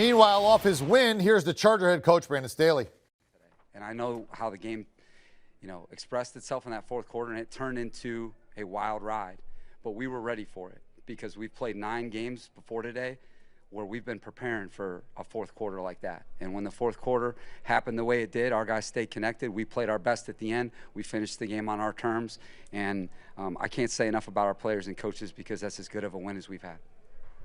Meanwhile, off his win, here's the Charger head coach, Brandon Staley. And I know how the game, expressed itself in that fourth quarter, and it turned into a wild ride. But we were ready for it because we've played 9 games before today where we've been preparing for a fourth quarter like that. And when the fourth quarter happened the way it did, our guys stayed connected. We played our best at the end. We finished the game on our terms. And I can't say enough about our players and coaches because that's as good of a win as we've had.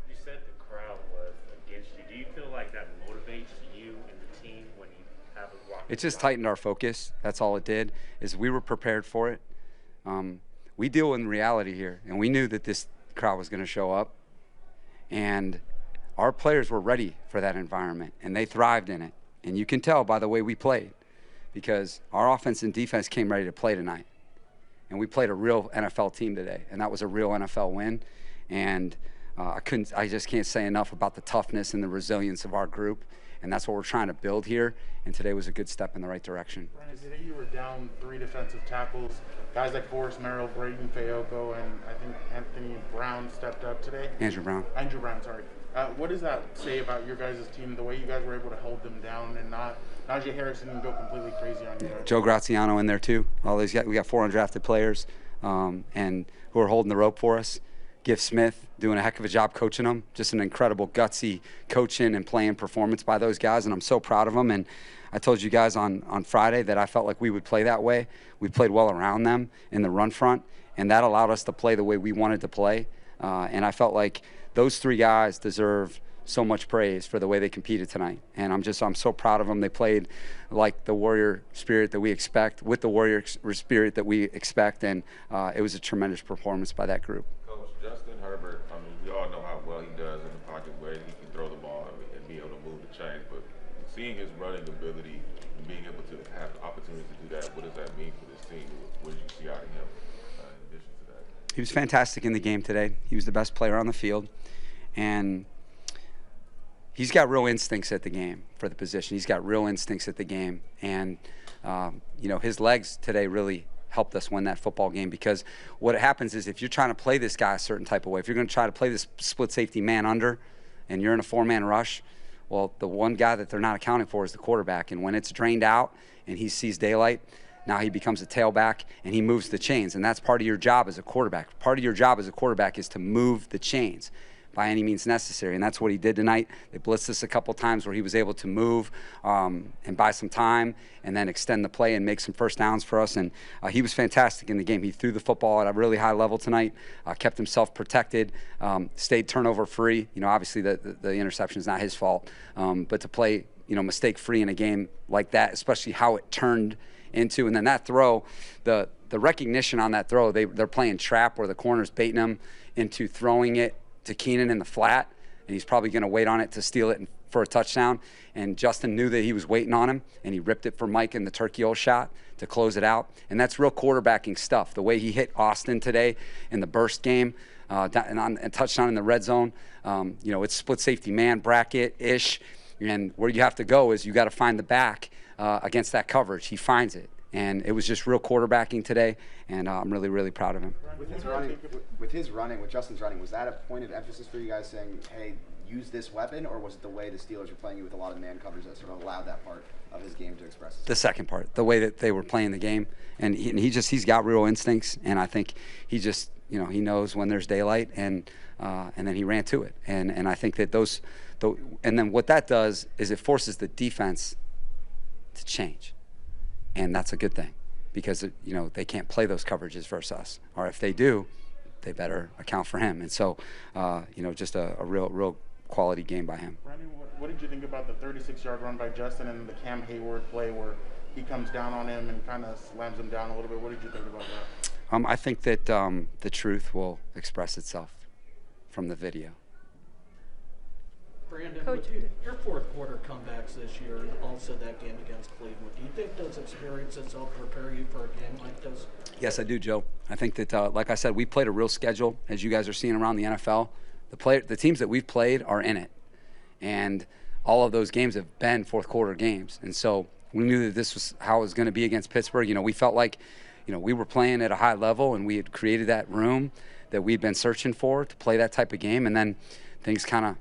You said the crowd was against you. Do you feel like that motivates you and the team when you have a rock? It just tightened our focus. That's all it did, is we were prepared for it. We deal in reality here, and we knew that this crowd was going to show up. And our players were ready for that environment, and they thrived in it. And you can tell by the way we played because our offense and defense came ready to play tonight. And we played a real NFL team today, and that was a real NFL win. And I just can't say enough about the toughness and the resilience of our group, and that's what we're trying to build here. And today was a good step in the right direction. Brandon, today you were down 3 defensive tackles. Guys like Forrest Merrill, Braden Fayoko, and I think Anthony Brown stepped up today. Andrew Brown, sorry. What does that say about your guys' team, the way you guys were able to hold them down and not Najee Harris didn't go completely crazy on you guys? Joe Graziano in there too. We got 4 undrafted players and who are holding the rope for us. Giff Smith doing a heck of a job coaching them. Just an incredible gutsy coaching and playing performance by those guys, and I'm so proud of them. And I told you guys on Friday that I felt like we would play that way. We played well around them in the run front, and that allowed us to play the way we wanted to play. And I felt like those 3 guys deserve so much praise for the way they competed tonight. And I'm so proud of them. They played like the warrior spirit that we expect, with the warrior spirit that we expect, and it was a tremendous performance by that group. Coach, Justin Herbert, we all know how well he does in the pocket, where he can throw the ball and be able to move the chains, but seeing his running ability and being able to have the opportunity to do that, what does that mean for this team? What did you see out of him in addition to that? He was fantastic in the game today. He was the best player on the field, and he's got real instincts at the game for the position. He's got real instincts at the game, and his legs today really helped us win that football game, because what happens is if you're trying to play this guy a certain type of way, if you're going to try to play this split safety man under and you're in a 4-man rush, well, the one guy that they're not accounting for is the quarterback. And when it's drained out and he sees daylight, now he becomes a tailback and he moves the chains. And that's part of your job as a quarterback. Part of your job as a quarterback is to move the chains by any means necessary, and that's what he did tonight. They blitzed us a couple times where he was able to move and buy some time and then extend the play and make some first downs for us, and he was fantastic in the game. He threw the football at a really high level tonight, kept himself protected, stayed turnover free. Obviously the interception is not his fault, but to play mistake free in a game like that, especially how it turned into, and then that throw, the recognition on that throw, they're playing trap where the corner's baiting him into throwing it to Keenan in the flat, and he's probably going to wait on it to steal it for a touchdown. And Justin knew that he was waiting on him, and he ripped it for Mike in the turkey hole shot to close it out. And that's real quarterbacking stuff. The way he hit Austin today in the burst game, and touchdown in the red zone. It's split safety man bracket-ish, and where you have to go is you got to find the back against that coverage. He finds it. And it was just real quarterbacking today, and I'm really, really proud of him. With his running, with Justin's running, was that a point of emphasis for you guys saying, hey, use this weapon, or was it the way the Steelers were playing you with a lot of man coverage that sort of allowed that part of his game to express itself? The second part, the way that they were playing the game, and he's got real instincts, and I think he just, he knows when there's daylight, and then he ran to it, and I think that and then what that does is it forces the defense to change. And that's a good thing, because they can't play those coverages versus us, or if they do, they better account for him. And so, just a real quality game by him. Brandon, what did you think about the 36-yard run by Justin and the Cam Hayward play where he comes down on him and kind of slams him down a little bit? What did you think about that? I think that the truth will express itself from the video. Brandon, with your fourth quarter comebacks this year and also that game against Cleveland, do you think those experiences help prepare you for a game like this? Yes, I do, Joe. I think that, like I said, we played a real schedule, as you guys are seeing around the NFL. The teams that we've played are in it, and all of those games have been fourth quarter games. And so we knew that this was how it was going to be against Pittsburgh. We felt like, we were playing at a high level, and we had created that room that we'd been searching for to play that type of game, and then things kind of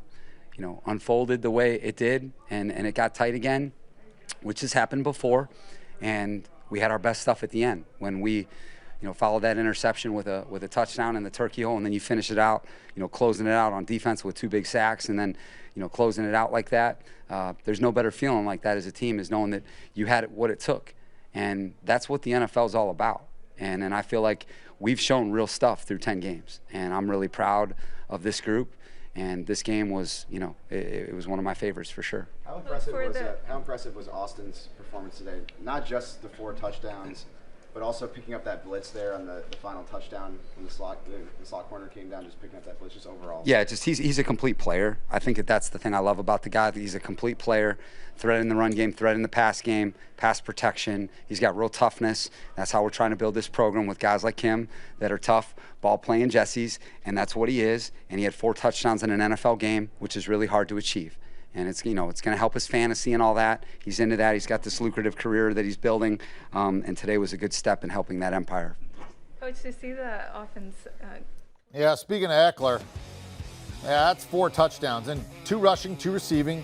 unfolded the way it did, and it got tight again, which has happened before, and we had our best stuff at the end when we followed that interception with a touchdown in the turkey hole, and then you finish it out, closing it out on defense with 2 big sacks, and then closing it out like that. There's no better feeling like that as a team, is knowing that you had what it took, and that's what the NFL is all about. And I feel like we've shown real stuff through 10 games, and I'm really proud of this group. And this game was, it was one of my favorites for sure. How impressive was Austin's performance today? Not just the 4 touchdowns, but also picking up that blitz there on the final touchdown when the slot corner came down, just picking up that blitz just overall. Yeah, he's a complete player. I think that's the thing I love about the guy, that he's a complete player, threat in the run game, threat in the pass game, pass protection. He's got real toughness. That's how we're trying to build this program, with guys like him that are tough, ball-playing Jessies, and that's what he is. And he had 4 touchdowns in an NFL game, which is really hard to achieve. And it's going to help his fantasy and all that. He's into that. He's got this lucrative career that he's building, and today was a good step in helping that empire. Coach, to see the offense. Yeah, speaking of Ekeler, that's 4 touchdowns and 2 rushing, 2 receiving.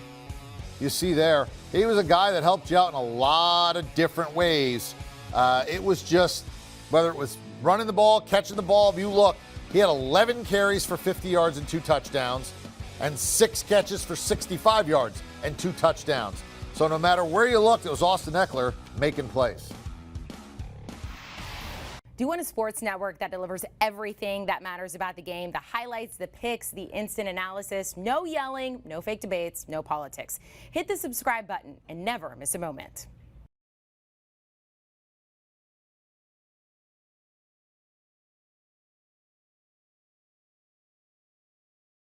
You see there, he was a guy that helped you out in a lot of different ways. It was just, whether it was running the ball, catching the ball, if you look, he had 11 carries for 50 yards and 2 touchdowns. And 6 catches for 65 yards and 2 touchdowns. So no matter where you looked, it was Austin Ekeler making plays. Do you want a sports network that delivers everything that matters about the game? The highlights, the picks, the instant analysis, no yelling, no fake debates, no politics. Hit the subscribe button and never miss a moment.